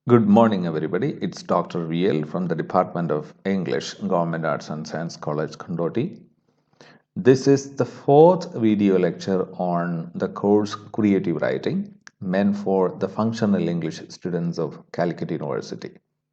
Good morning, everybody. It's Dr. VL from the Department of English, Government Arts and Science College, Kondoti. This is the fourth video lecture on the course Creative Writing, meant for the functional English students of Calicut University.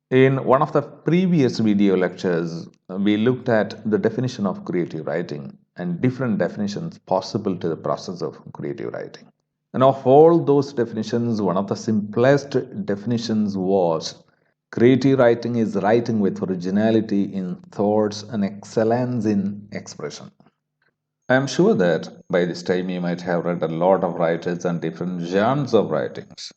In one of the previous video lectures, we looked at the definition of creative writing and different definitions possible to the process of creative writing. And of all those definitions, one of the simplest definitions was creative writing is writing with originality in thoughts and excellence in expression. I am sure that by this time you might have read a lot of writers and different genres of writings.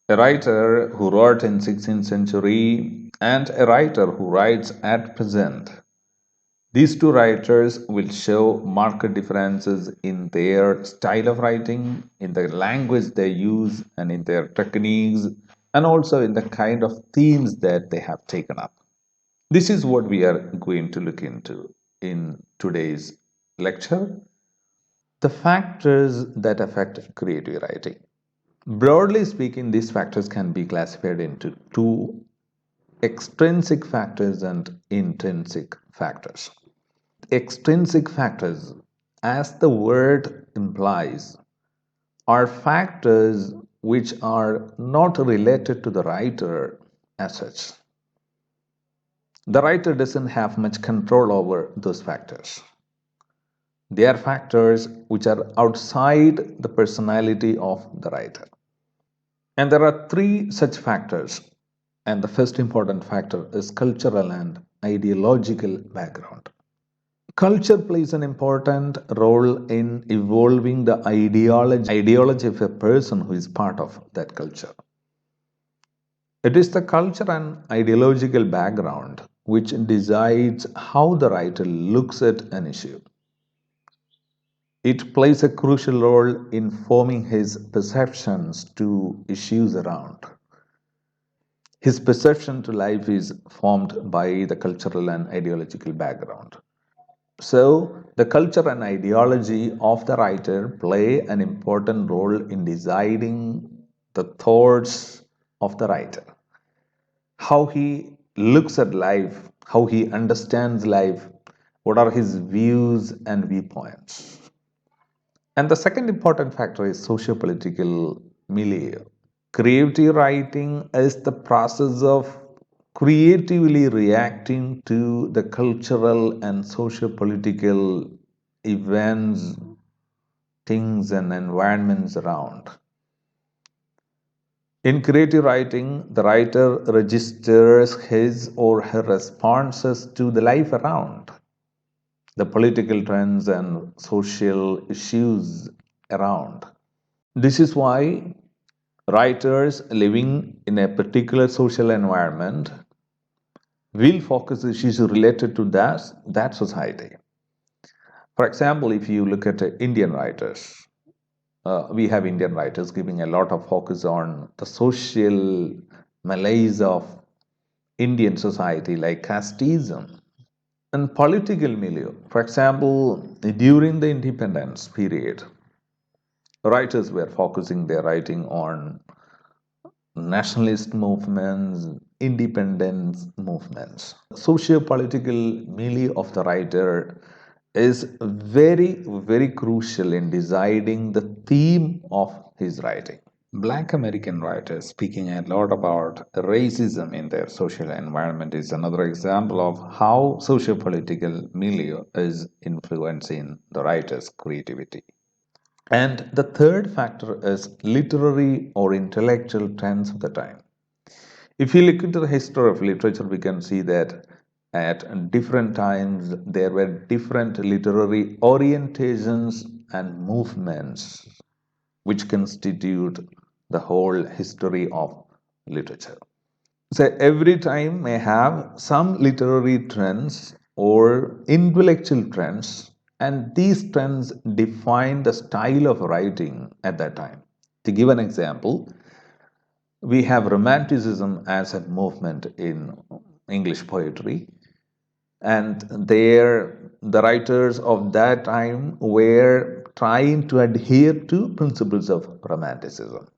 A writer who wrote in 16th century and a writer who writes at present. These two writers will show marked differences in their style of writing, in the language they use, and in their techniques, and also in the kind of themes that they have taken up. This is what we are going to look into in today's lecture. The factors that affect creative writing. Broadly speaking, these factors can be classified into two: extrinsic factors and intrinsic factors. Extrinsic factors, as the word implies, are factors which are not related to the writer as such. The writer doesn't have much control over those factors. They are factors which are outside the personality of the writer. And there are three such factors. And the first important factor is cultural and ideological background. Culture plays an important role in evolving the ideology of a person who is part of that culture. It is the culture and ideological background which decides how the writer looks at an issue. It plays a crucial role in forming his perceptions to issues around. His perception to life is formed by the cultural and ideological background. So, the culture and ideology of the writer play an important role in deciding the thoughts of the writer, how he looks at life, how he understands life, what are his views and viewpoints. And the second important factor is socio-political milieu. Creative writing is the process of creatively reacting to the cultural and socio-political events, things, and environments around. In creative writing, the writer registers his or her responses to the life around, the political trends and social issues around. This is why writers living in a particular social environment will focus issues related to that society. For example, if you look at Indian writers, we have Indian writers giving a lot of focus on the social malaise of Indian society, like casteism and political milieu. For example, during the independence period, writers were focusing their writing on nationalist movements, independence movements. Socio-political milieu of the writer is very crucial in deciding the theme of his writing. Black American writers speaking a lot about racism in their social environment is another example of how socio-political milieu is influencing the writer's creativity. And the third factor is literary or intellectual trends of the time. If you look into the history of literature, we can see that at different times there were different literary orientations and movements which constitute the whole history of literature. So every time may have some literary trends or intellectual trends, and these trends define the style of writing at that time. To give an example, we have Romanticism as a movement in English poetry, and the writers of that time were trying to adhere to principles of Romanticism.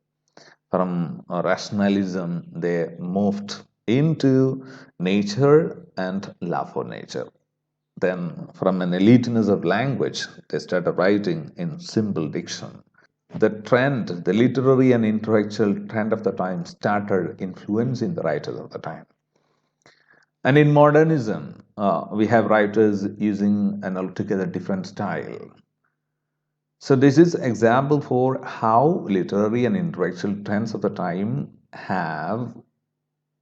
From rationalism, they moved into nature and love for nature. Then, from an eliteness of language, they started writing in simple diction. The trend, the literary and intellectual trend of the time, started influencing the writers of the time. And in modernism, we have writers using an altogether different style. So this is example for how literary and intellectual trends of the time have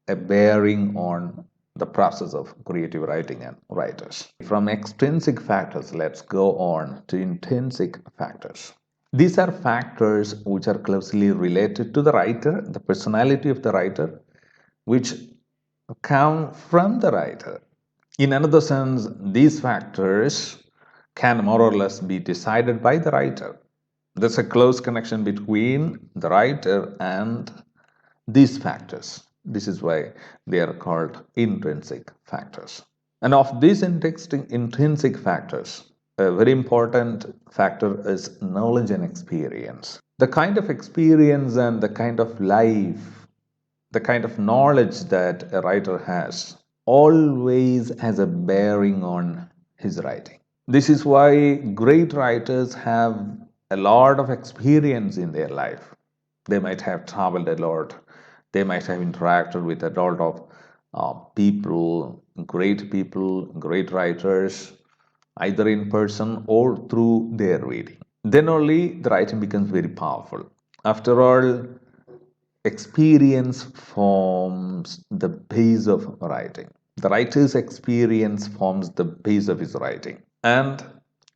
a bearing on the process of creative writing and writers. From extrinsic factors, let's go on to intrinsic factors. These are factors which are closely related to the writer, the personality of the writer, which come from the writer. In another sense, these factors can more or less be decided by the writer. There's a close connection between the writer and these factors. This is why they are called intrinsic factors. And of these intrinsic factors, a very important factor is knowledge and experience. The kind of experience and the kind of life, the kind of knowledge that a writer has always has a bearing on his writing. This is why great writers have a lot of experience in their life. They might have traveled a lot, they might have interacted with a lot of people, great writers, either in person or through their reading. Then only the writing becomes very powerful. After all, experience forms the base of writing. The writer's experience forms the base of his writing. And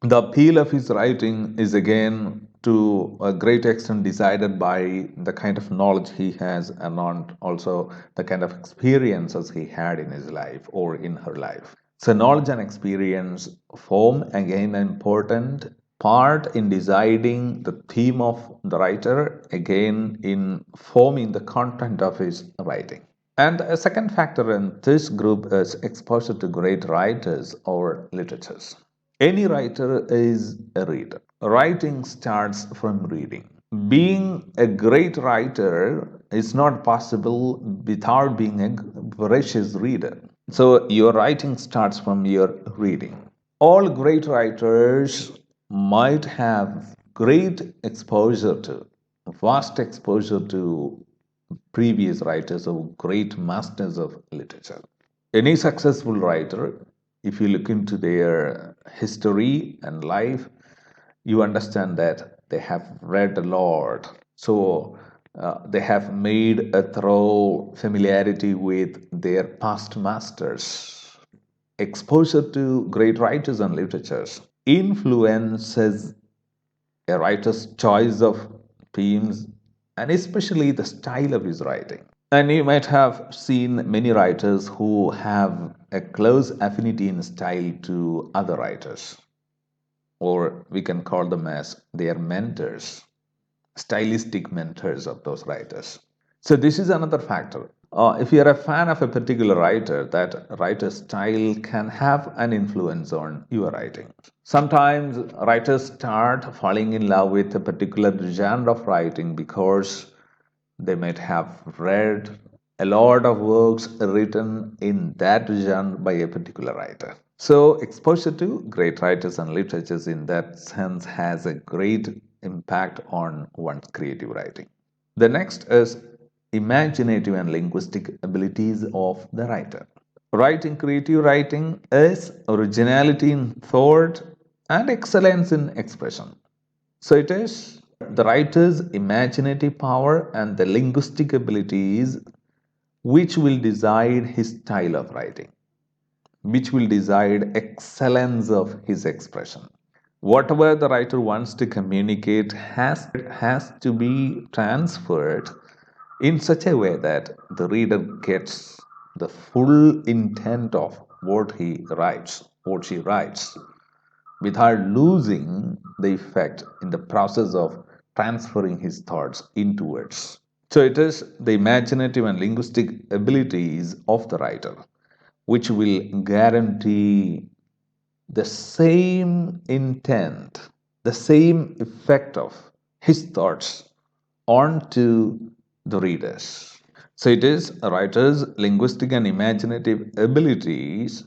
the appeal of his writing is again to a great extent decided by the kind of knowledge he has and also the kind of experiences he had in his life or in her life. So, knowledge and experience form again an important part in deciding the theme of the writer, again in forming the content of his writing. And a second factor in this group is exposure to great writers or literatures. Any writer is a reader. Writing starts from reading. Being a great writer is not possible without being a voracious reader. So, your writing starts from your reading. All great writers might have great exposure to, vast exposure to previous writers or great masters of literature. Any successful writer, if you look into their history and life, you understand that they have read a lot. So they have made a thorough familiarity with their past masters. Exposure to great writers and literatures influences a writer's choice of themes and especially the style of his writing. And you might have seen many writers who have a close affinity in style to other writers, or we can call them as their mentors, stylistic mentors of those writers. So, this is another factor. If you're a fan of a particular writer, that writer's style can have an influence on your writing. Sometimes writers start falling in love with a particular genre of writing because they might have read a lot of works written in that genre by a particular writer. So, exposure to great writers and literatures in that sense has a great impact on one's creative writing. The next is imaginative and linguistic abilities of the writer. Writing, creative writing is originality in thought and excellence in expression. So it is the writer's imaginative power and the linguistic abilities which will decide his style of writing, which will decide excellence of his expression. Whatever the writer wants to communicate has to be transferred in such a way that the reader gets the full intent of what he writes, what she writes, without losing the effect in the process of transferring his thoughts into words. So it is the imaginative and linguistic abilities of the writer which will guarantee the same intent, the same effect of his thoughts onto the readers. So it is a writer's linguistic and imaginative abilities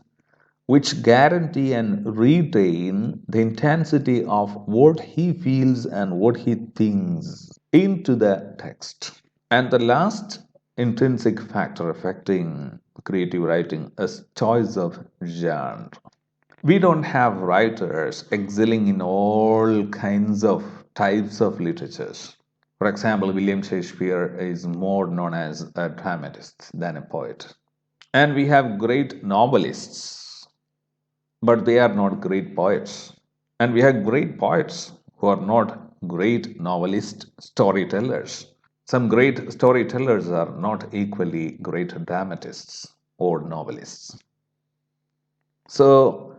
which guarantee and retain the intensity of what he feels and what he thinks into the text. And the last intrinsic factor affecting creative writing is choice of genre. We don't have writers excelling in all kinds of types of literatures. For example, William Shakespeare is more known as a dramatist than a poet. And we have great novelists, but they are not great poets. And we have great poets who are not great novelist storytellers. Some great storytellers are not equally great dramatists or novelists. So,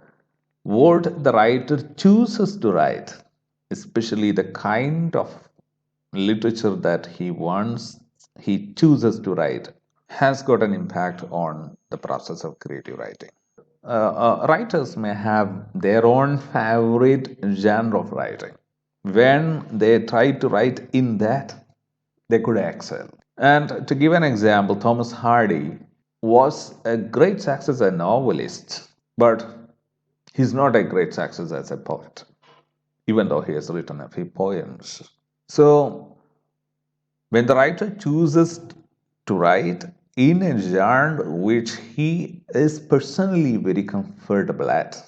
what the writer chooses to write, especially the kind of literature that he chooses to write, has got an impact on the process of creative writing. Writers may have their own favorite genre of writing. When they try to write in that, they could excel. And to give an example, Thomas Hardy was a great success as a novelist, but he's not a great success as a poet, even though he has written a few poems. So, when the writer chooses to write in a genre which he is personally very comfortable at,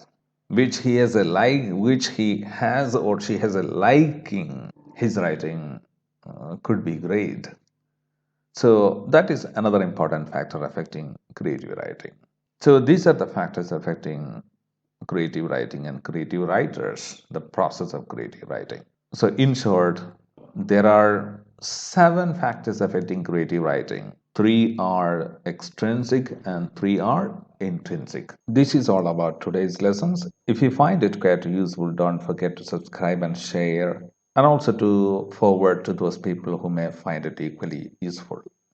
which he has or she has a liking, his writing could be great. So that is another important factor affecting creative writing. So these are the factors affecting creative writing and creative writers, the process of creative writing. So in short, there are 7 factors affecting creative writing. 3 are extrinsic and 3 are intrinsic. This is all about today's lessons. If you find it quite useful, don't forget to subscribe and share, and also to forward to those people who may find it equally useful.